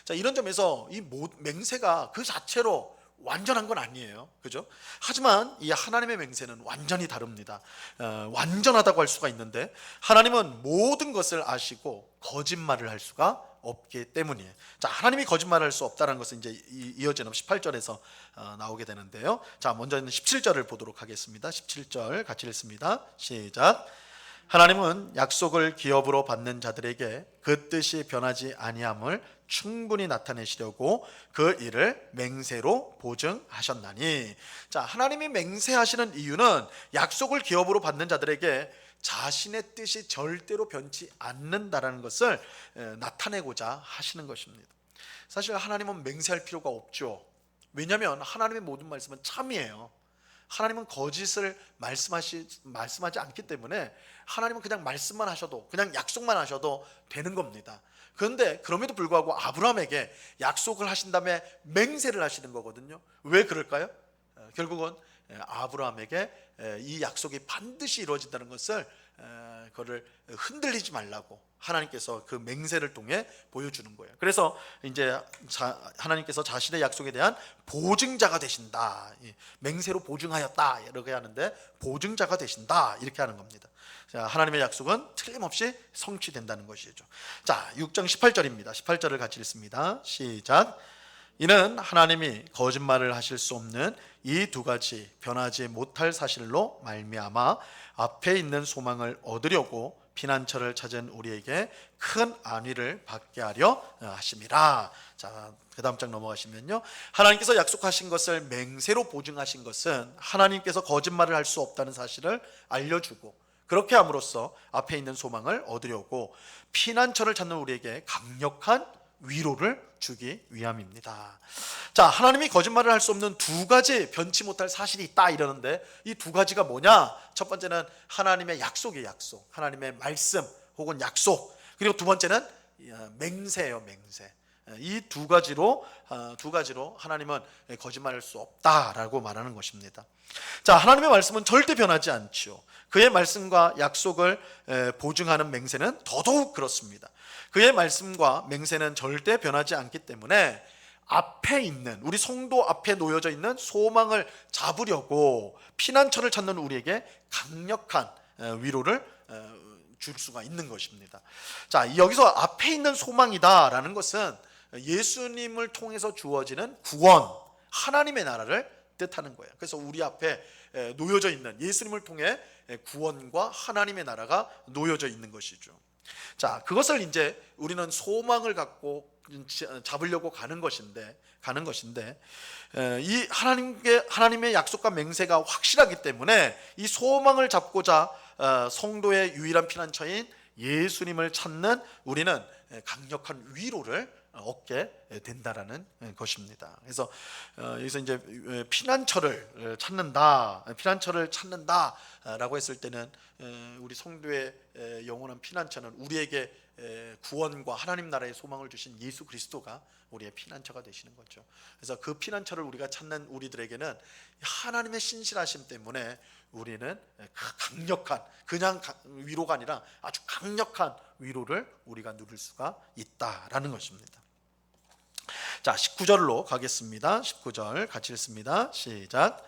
자, 이런 점에서 이 맹세가 그 자체로 완전한 건 아니에요. 그죠? 하지만 이 하나님의 맹세는 완전히 다릅니다. 완전하다고 할 수가 있는데 하나님은 모든 것을 아시고 거짓말을 할 수가 없기 때문이에요. 자, 하나님이 거짓말을 할 수 없다는 것은 이제 이어지는 18절에서 나오게 되는데요. 자, 먼저는 17절을 보도록 하겠습니다. 17절 같이 읽습니다. 시작. 하나님은 약속을 기업으로 받는 자들에게 그 뜻이 변하지 아니함을 충분히 나타내시려고 그 일을 맹세로 보증하셨나니. 자, 하나님이 맹세하시는 이유는 약속을 기업으로 받는 자들에게 자신의 뜻이 절대로 변치 않는다라는 것을 나타내고자 하시는 것입니다. 사실 하나님은 맹세할 필요가 없죠. 왜냐하면 하나님의 모든 말씀은 참이에요. 하나님은 거짓을 말씀하지 않기 때문에 하나님은 그냥 말씀만 하셔도, 그냥 약속만 하셔도 되는 겁니다. 그런데 그럼에도 불구하고 아브라함에게 약속을 하신 다음에 맹세를 하시는 거거든요. 왜 그럴까요? 결국은 아브라함에게 이 약속이 반드시 이루어진다는 것을 그거를 흔들리지 말라고 하나님께서 그 맹세를 통해 보여주는 거예요. 그래서 이제 하나님께서 자신의 약속에 대한 보증자가 되신다. 맹세로 보증하였다 이렇게 하는데 보증자가 되신다 이렇게 하는 겁니다. 자, 하나님의 약속은 틀림없이 성취된다는 것이죠. 자, 6장 18절입니다. 18절을 같이 읽습니다. 시작. 이는 하나님이 거짓말을 하실 수 없는 이 두 가지 변하지 못할 사실로 말미암아 앞에 있는 소망을 얻으려고 피난처를 찾은 우리에게 큰 안위를 받게 하려 하심이라. 자, 그 다음 장 넘어가시면요, 하나님께서 약속하신 것을 맹세로 보증하신 것은 하나님께서 거짓말을 할 수 없다는 사실을 알려주고, 그렇게 함으로써 앞에 있는 소망을 얻으려고 피난처를 찾는 우리에게 강력한 위로를 주기 위함입니다. 자, 하나님이 거짓말을 할 수 없는 두 가지 변치 못할 사실이 있다 이러는데 이 두 가지가 뭐냐? 첫 번째는 하나님의 약속의 약속, 하나님의 말씀 혹은 약속. 그리고 두 번째는 맹세예요, 맹세. 이 두 가지로 하나님은 거짓말할 수 없다라고 말하는 것입니다. 자, 하나님의 말씀은 절대 변하지 않지요. 그의 말씀과 약속을 보증하는 맹세는 더더욱 그렇습니다. 그의 말씀과 맹세는 절대 변하지 않기 때문에 앞에 있는, 우리 성도 앞에 놓여져 있는 소망을 잡으려고 피난처를 찾는 우리에게 강력한 위로를 줄 수가 있는 것입니다. 자, 여기서 앞에 있는 소망이다라는 것은 예수님을 통해서 주어지는 구원, 하나님의 나라를 뜻하는 거예요. 그래서 우리 앞에 놓여져 있는, 예수님을 통해 구원과 하나님의 나라가 놓여져 있는 것이죠. 자, 그것을 이제 우리는 소망을 갖고 잡으려고 가는 것인데 이 하나님의 약속과 맹세가 확실하기 때문에 이 소망을 잡고자 성도의 유일한 피난처인 예수님을 찾는 우리는 강력한 위로를 얻게 된다라는 것입니다. 그래서 여기서 이제 피난처를 찾는다라고 했을 때는 우리 성도의 영원한 피난처는 우리에게 구원과 하나님 나라의 소망을 주신 예수 그리스도가 우리의 피난처가 되시는 거죠. 그래서 그 피난처를 우리가 찾는 우리들에게는 하나님의 신실하심 때문에 우리는 강력한, 그냥 위로가 아니라 아주 강력한 위로를 우리가 누릴 수가 있다라는 것입니다. 자, 19절로 가겠습니다. 19절 같이 읽습니다. 시작.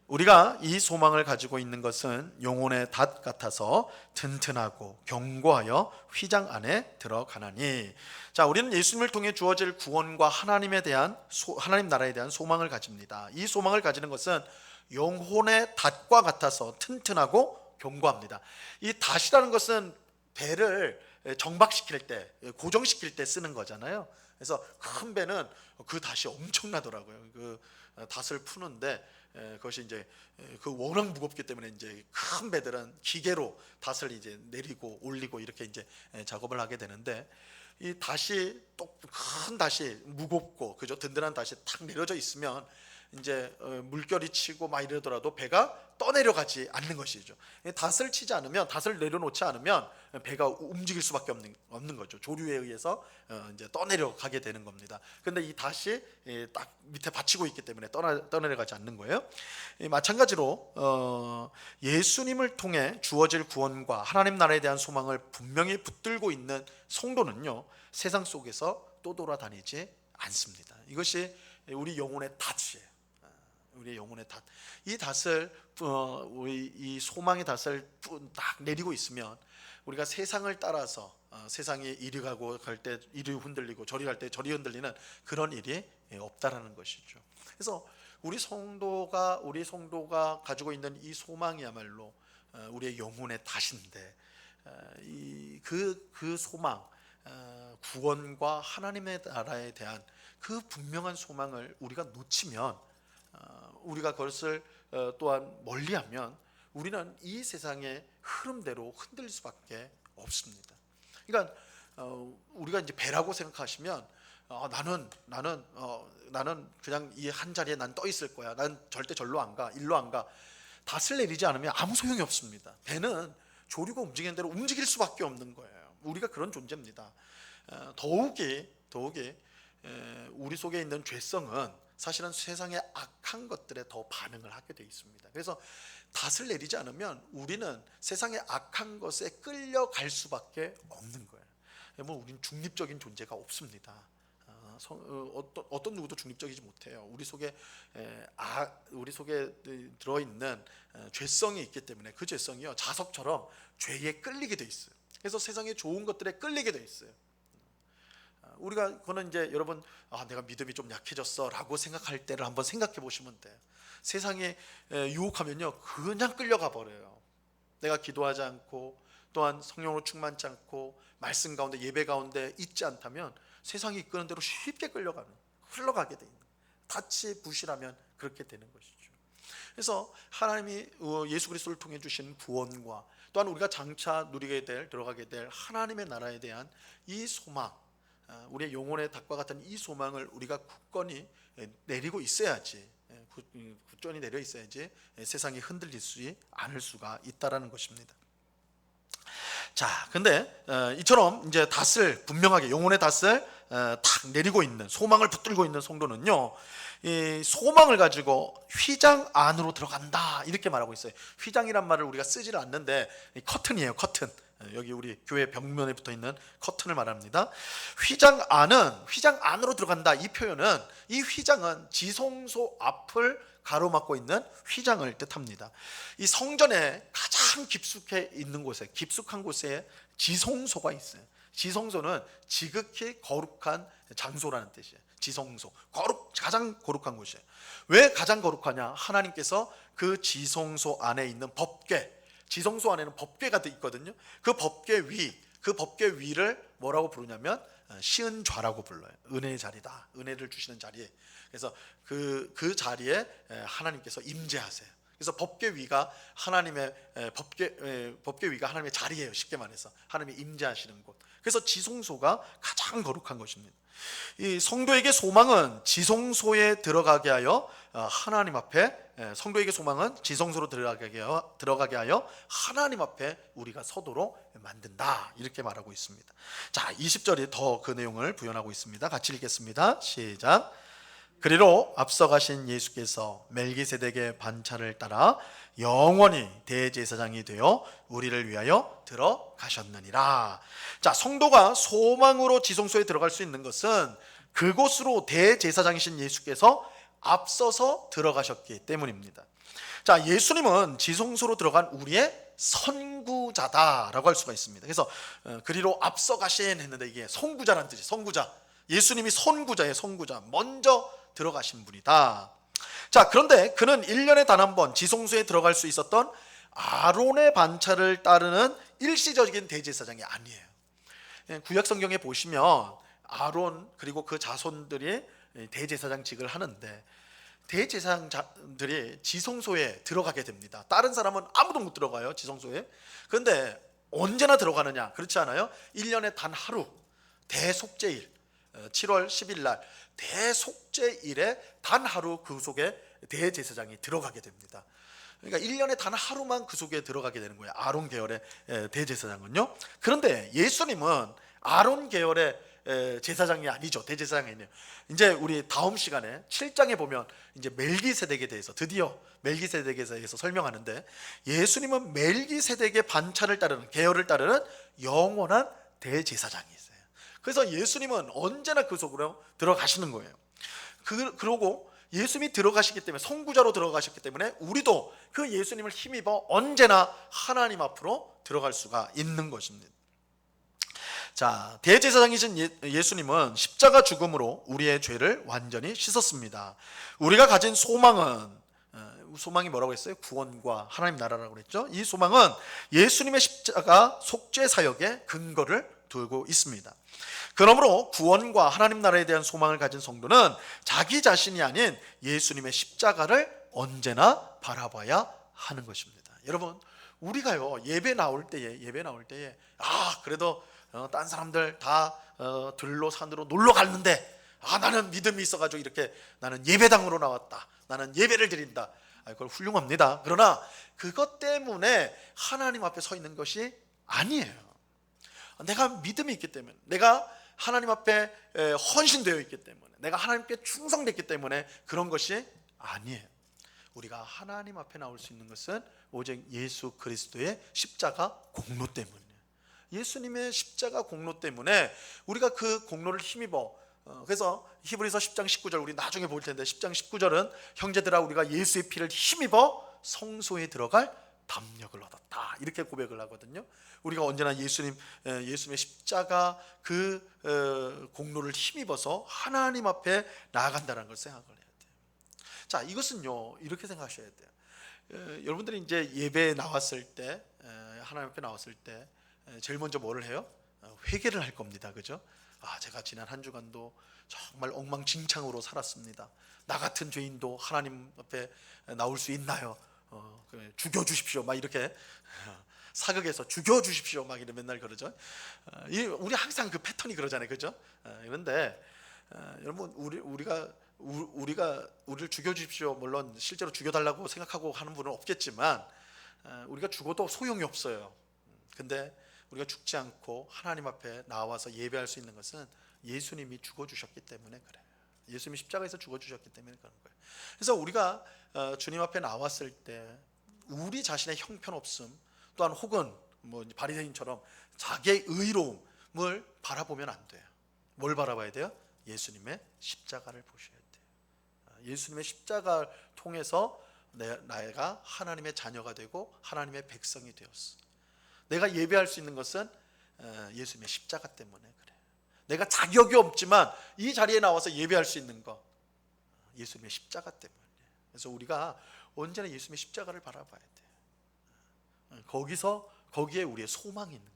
우리가 이 소망을 가지고 있는 것은 영혼의 닷 같아서 튼튼하고 견고하여 휘장 안에 들어가나니. 자, 우리는 예수님을 통해 주어질 구원과 하나님 나라에 대한 소망을 가집니다. 이 소망을 가지는 것은 영혼의 닷과 같아서 튼튼하고 견고합니다. 이 닷이라는 것은 배를 정박시킬 때, 고정시킬 때 쓰는 거잖아요. 그래서 큰 배는 그 닷이 엄청나더라고요. 그 닷을 푸는데 그것이 이제 그 워낙 무겁기 때문에 이제 큰 배들은 기계로 닷을 이제 내리고 올리고 이렇게 이제 작업을 하게 되는데, 이 닷이 또 큰 닷이 무겁고 그죠, 든든한 닷이 탁 내려져 있으면 이제 물결이 치고 막 이러더라도 배가 떠내려가지 않는 것이죠. 닷을 치지 않으면, 닷을 내려놓지 않으면 배가 움직일 수밖에 없는 거죠. 조류에 의해서 이제 떠내려가게 되는 겁니다. 근데 이 닷이 딱 밑에 받치고 있기 때문에 떠내려가지 않는 거예요. 마찬가지로 예수님을 통해 주어질 구원과 하나님 나라에 대한 소망을 분명히 붙들고 있는 성도는요, 세상 속에서 떠돌아다니지 않습니다. 이것이 우리 영혼의 닷이에요. 우리의 영혼의 닷. 이 닷을 우리 이 소망의 닷을 딱 내리고 있으면 우리가 세상을 따라서 세상이 이리 가고 갈 때 이리 흔들리고 저리 갈 때 저리 흔들리는 그런 일이 없다라는 것이죠. 그래서 우리 성도가 가지고 있는 이 소망이야말로 우리의 영혼의 닷인데, 그 소망, 구원과 하나님의 나라에 대한 그 분명한 소망을 우리가 놓치면, 우리가 그것을 또한 멀리하면 우리는 이 세상의 흐름대로 흔들릴 수밖에 없습니다. 그러니까 우리가 이제 배라고 생각하시면 나는 그냥 이 한 자리에 난 떠 있을 거야. 난 절대 절로 안 가, 일로 안 가. 닷을 내리지 않으면 아무 소용이 없습니다. 배는 조류가 움직이는 대로 움직일 수밖에 없는 거예요. 우리가 그런 존재입니다. 더욱이 우리 속에 있는 죄성은 사실은 세상의 악한 것들에 더 반응을 하게 되어 있습니다. 그래서 닷을 내리지 않으면 우리는 세상의 악한 것에 끌려갈 수밖에 없는 거예요. 우리는 중립적인 존재가 없습니다. 어떤 누구도 중립적이지 못해요. 우리 속에 들어있는 죄성이 있기 때문에 그 죄성이요, 자석처럼 죄에 끌리게 돼 있어요. 그래서 세상의 좋은 것들에 끌리게 돼 있어요. 우리가 그거는 이제 여러분, 내가 믿음이 좀 약해졌어라고 생각할 때를 한번 생각해 보시면 돼요. 세상에 유혹하면요, 그냥 끌려가 버려요. 내가 기도하지 않고 또한 성령으로 충만치 않고 말씀 가운데, 예배 가운데 있지 않다면 세상이 이끄는 대로 쉽게 흘러가게 돼 있는, 닻이 부실하면 그렇게 되는 것이죠. 그래서 하나님이 예수 그리스도를 통해 주신 구원과 또한 우리가 장차 들어가게 될 하나님의 나라에 대한 이 소망, 우리의 영혼의 닷과 같은 이 소망을 우리가 굳건히 내리고 있어야지, 굳건히 내려 있어야지 세상이 흔들릴 수 않을 수가 있다라는 것입니다. 자, 근데 이처럼 이제 닷을 분명하게 영혼의 닷을 탁 내리고 있는, 소망을 붙들고 있는 성도는요, 이 소망을 가지고 휘장 안으로 들어간다 이렇게 말하고 있어요. 휘장이란 말을 우리가 쓰지를 않는데 커튼이에요. 커튼. 여기 우리 교회 벽면에 붙어 있는 커튼을 말합니다. 휘장 안으로 들어간다. 이 표현은, 이 휘장은 지성소 앞을 가로막고 있는 휘장을 뜻합니다. 이 성전에 가장 깊숙한 곳에 지성소가 있어요. 지성소는 지극히 거룩한 장소라는 뜻이에요. 지성소, 가장 거룩한 곳이에요. 왜 가장 거룩하냐? 하나님께서 그 지성소 안에 있는 법궤, 지성소 안에는 법궤가 있거든요. 그 법궤 위를 뭐라고 부르냐면 시은좌라고 불러요. 은혜의 자리다. 은혜를 주시는 자리에. 그래서 그 자리에 하나님께서 임재하세요. 그래서 법궤 위가 하나님의 법궤 위가 하나님의 자리예요. 쉽게 말해서 하나님이 임재하시는 곳. 그래서 지성소가 가장 거룩한 것입니다. 이 성도에게 소망은 지성소에 들어가게 하여 하나님 앞에, 성도에게 소망은 지성소로 들어가게 하여 하나님 앞에 우리가 서도록 만든다 이렇게 말하고 있습니다. 자, 20절이 더 그 내용을 부연하고 있습니다. 같이 읽겠습니다. 시작. 그리로 앞서가신 예수께서 멜기세덱의 반차를 따라 영원히 대제사장이 되어 우리를 위하여 들어가셨느니라. 자, 성도가 소망으로 지성소에 들어갈 수 있는 것은 그곳으로 대제사장이신 예수께서 앞서서 들어가셨기 때문입니다. 자, 예수님은 지성소로 들어간 우리의 선구자다라고 할 수가 있습니다. 그래서 그리로 앞서가신 했는데 이게 선구자라는 뜻이에요. 선구자. 예수님이 선구자예요. 선구자. 먼저 들어가신 분이다. 자, 그런데 그는 1년에 단 한 번 지성소에 들어갈 수 있었던 아론의 반차를 따르는 일시적인 대제사장이 아니에요. 구약 성경에 보시면 아론 그리고 그 자손들이 대제사장직을 하는데, 대제사장들이 지성소에 들어가게 됩니다. 다른 사람은 아무도 못 들어가요, 지성소에. 그런데 언제나 들어가느냐? 그렇지 않아요. 1년에 단 하루, 대속죄일, 7월 10일 날 대속죄일에 단 하루 그 속에 대제사장이 들어가게 됩니다. 그러니까 1년에 단 하루만 그 속에 들어가게 되는 거예요, 아론 계열의 대제사장은요. 그런데 예수님은 아론 계열의 제사장이 아니죠. 대제사장이 아니에요. 이제 우리 다음 시간에 7장에 보면 이제 멜기세덱에 대해서, 드디어 멜기세덱에 대해서 설명하는데, 예수님은 멜기세덱의 반차를 따르는, 계열을 따르는 영원한 대제사장이 있어요. 그래서 예수님은 언제나 그 속으로 들어가시는 거예요. 그러고 예수님이 들어가시기 때문에, 선구자로 들어가셨기 때문에 우리도 그 예수님을 힘입어 언제나 하나님 앞으로 들어갈 수가 있는 것입니다. 자, 대제사장이신 예수님은 십자가 죽음으로 우리의 죄를 완전히 씻었습니다. 우리가 가진 소망이 뭐라고 했어요? 구원과 하나님 나라라고 그랬죠. 이 소망은 예수님의 십자가 속죄 사역에 근거를 두고 있습니다. 그러므로 구원과 하나님 나라에 대한 소망을 가진 성도는 자기 자신이 아닌 예수님의 십자가를 언제나 바라봐야 하는 것입니다. 여러분, 우리가요, 예배 나올 때에 그래도 딴 사람들 다 들로 산으로 놀러 갔는데 나는 믿음이 있어가지고 이렇게 나는 예배당으로 나왔다, 나는 예배를 드린다. 그걸 훌륭합니다. 그러나 그것 때문에 하나님 앞에 서 있는 것이 아니에요. 내가 믿음이 있기 때문에, 내가 하나님 앞에 헌신되어 있기 때문에, 내가 하나님께 충성됐기 때문에 그런 것이 아니에요. 우리가 하나님 앞에 나올 수 있는 것은 오직 예수 그리스도의 십자가 공로 때문이에요. 예수님의 십자가 공로 때문에 우리가 그 공로를 힘입어, 그래서 히브리서 10장 19절 우리 나중에 볼 텐데, 10장 19절은 형제들아 우리가 예수의 피를 힘입어 성소에 들어갈 담력을 얻었다 이렇게 고백을 하거든요. 우리가 언제나 예수님의 십자가 그 공로를 힘입어서 하나님 앞에 나아간다는 걸 생각을 해야 돼요. 자, 이것은요 이렇게 생각하셔야 돼요. 여러분들이 이제 예배에 나왔을 때, 하나님 앞에 나왔을 때 제일 먼저 뭐를 해요? 회개를 할 겁니다. 그죠? 제가 지난 한 주간도 정말 엉망진창으로 살았습니다. 나 같은 죄인도 하나님 앞에 나올 수 있나요? 죽여주십시오 막 이렇게 사극에서 죽여주십시오 막 이래 맨날 그러죠. 우리 항상 그 패턴이 그러잖아요. 그죠? 그런데 여러분, 우리를 죽여주십시오, 물론 실제로 죽여달라고 생각하고 하는 분은 없겠지만 우리가 죽어도 소용이 없어요. 근데 우리가 죽지 않고 하나님 앞에 나와서 예배할 수 있는 것은 예수님이 죽어주셨기 때문에 그래요. 예수님이 십자가에서 죽어주셨기 때문에 그런 거예요. 그래서 우리가 주님 앞에 나왔을 때 우리 자신의 형편없음 또한 혹은 뭐 바리새인처럼 자기의 의로움을 바라보면 안 돼요. 뭘 바라봐야 돼요? 예수님의 십자가를 보셔야 돼요. 예수님의 십자가를 통해서 내가 하나님의 자녀가 되고 하나님의 백성이 되었어. 내가 예배할 수 있는 것은 예수님의 십자가 때문에 그래. 내가 자격이 없지만 이 자리에 나와서 예배할 수 있는 거 예수님의 십자가 때문에. 그래서 우리가 언제나 예수님의 십자가를 바라봐야 돼. 거기에 우리의 소망이 있는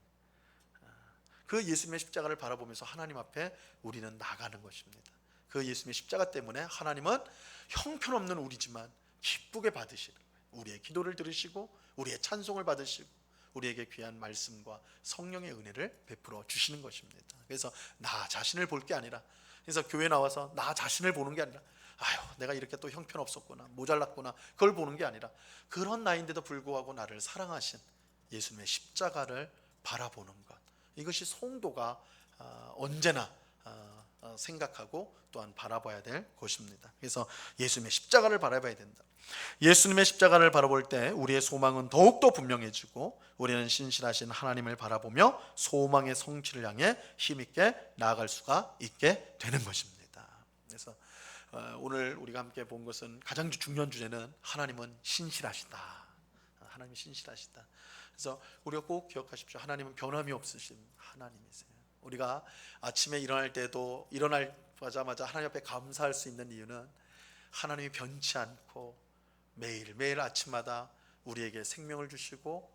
그 예수님의 십자가를 바라보면서 하나님 앞에 우리는 나가는 것입니다. 그 예수님의 십자가 때문에 하나님은 형편없는 우리지만 기쁘게 받으시는 거예요. 우리의 기도를 들으시고 우리의 찬송을 받으시고 우리에게 귀한 말씀과 성령의 은혜를 베풀어 주시는 것입니다. 그래서 나 자신을 볼 게 아니라, 그래서 교회 나와서 나 자신을 보는 게 아니라 아유 내가 이렇게 또 형편없었구나 모자랐구나 그걸 보는 게 아니라 그런 나인데도 불구하고 나를 사랑하신 예수님의 십자가를 바라보는 것, 이것이 성도가 언제나 생각하고 또한 바라봐야 될 것입니다. 그래서 예수님의 십자가를 바라봐야 된다. 예수님의 십자가를 바라볼 때 우리의 소망은 더욱더 분명해지고 우리는 신실하신 하나님을 바라보며 소망의 성취를 향해 힘있게 나아갈 수가 있게 되는 것입니다. 그래서 오늘 우리가 함께 본 것은 가장 중요한 주제는 하나님은 신실하시다. 하나님이 신실하시다. 그래서 우리가 꼭 기억하십시오. 하나님은 변함이 없으신 하나님이세요. 우리가 아침에 일어날 때도 일어나자마자 하나님 앞에 감사할 수 있는 이유는 하나님이 변치 않고 매일 아침마다 우리에게 생명을 주시고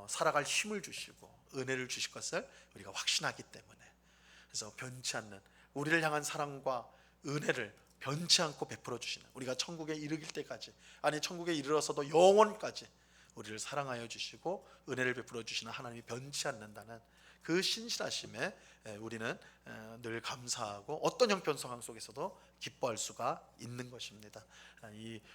살아갈 힘을 주시고 은혜를 주실 것을 우리가 확신하기 때문에, 그래서 변치 않는 우리를 향한 사랑과 은혜를 변치 않고 베풀어 주시는, 우리가 천국에 이르길 때까지, 아니 천국에 이르러서도 영원까지 우리를 사랑하여 주시고 은혜를 베풀어 주시는 하나님이 변치 않는다는 그 신실하심에 우리는 늘 감사하고 어떤 형편 상황 속에서도 기뻐할 수가 있는 것입니다.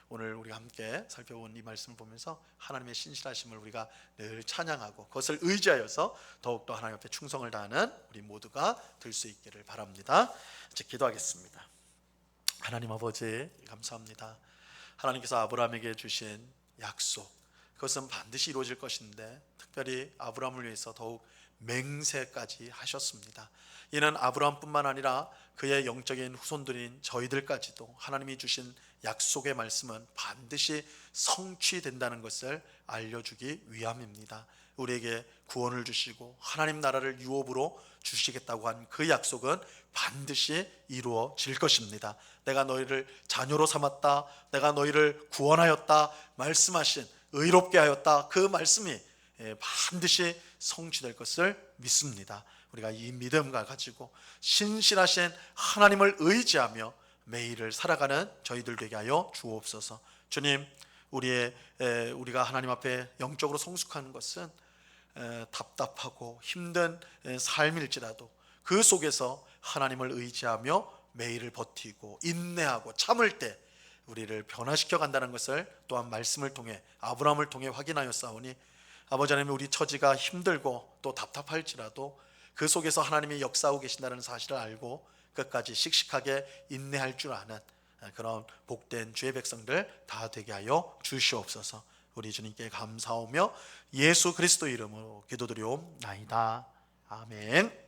오늘 우리가 함께 살펴본 이 말씀을 보면서 하나님의 신실하심을 우리가 늘 찬양하고 그것을 의지하여서 더욱더 하나님 앞에 충성을 다하는 우리 모두가 될 수 있기를 바랍니다. 이제 기도하겠습니다. 하나님 아버지 감사합니다. 하나님께서 아브라함에게 주신 약속, 그것은 반드시 이루어질 것인데 특별히 아브라함을 위해서 더욱 맹세까지 하셨습니다. 이는 아브라함뿐만 아니라 그의 영적인 후손들인 저희들까지도 하나님이 주신 약속의 말씀은 반드시 성취된다는 것을 알려주기 위함입니다. 우리에게 구원을 주시고 하나님 나라를 유업으로 주시겠다고 한 그 약속은 반드시 이루어질 것입니다. 내가 너희를 자녀로 삼았다, 내가 너희를 구원하였다 말씀하신, 의롭게 하였다, 그 말씀이 반드시 성취될 것을 믿습니다. 우리가 이 믿음과 가지고 신실하신 하나님을 의지하며 매일을 살아가는 저희들 되게 하여 주옵소서. 주님, 우리가 하나님 앞에 영적으로 성숙하는 것은 답답하고 힘든 삶일지라도 그 속에서 하나님을 의지하며 매일을 버티고 인내하고 참을 때 우리를 변화시켜 간다는 것을 또한 말씀을 통해 아브라함을 통해 확인하여 싸우니, 아버지 하나님, 우리 처지가 힘들고 또 답답할지라도 그 속에서 하나님이 역사하고 계신다는 사실을 알고 끝까지 씩씩하게 인내할 줄 아는 그런 복된 주의 백성들 다 되게 하여 주시옵소서. 우리 주님께 감사하며 예수 그리스도 이름으로 기도드리옵나이다. 아멘.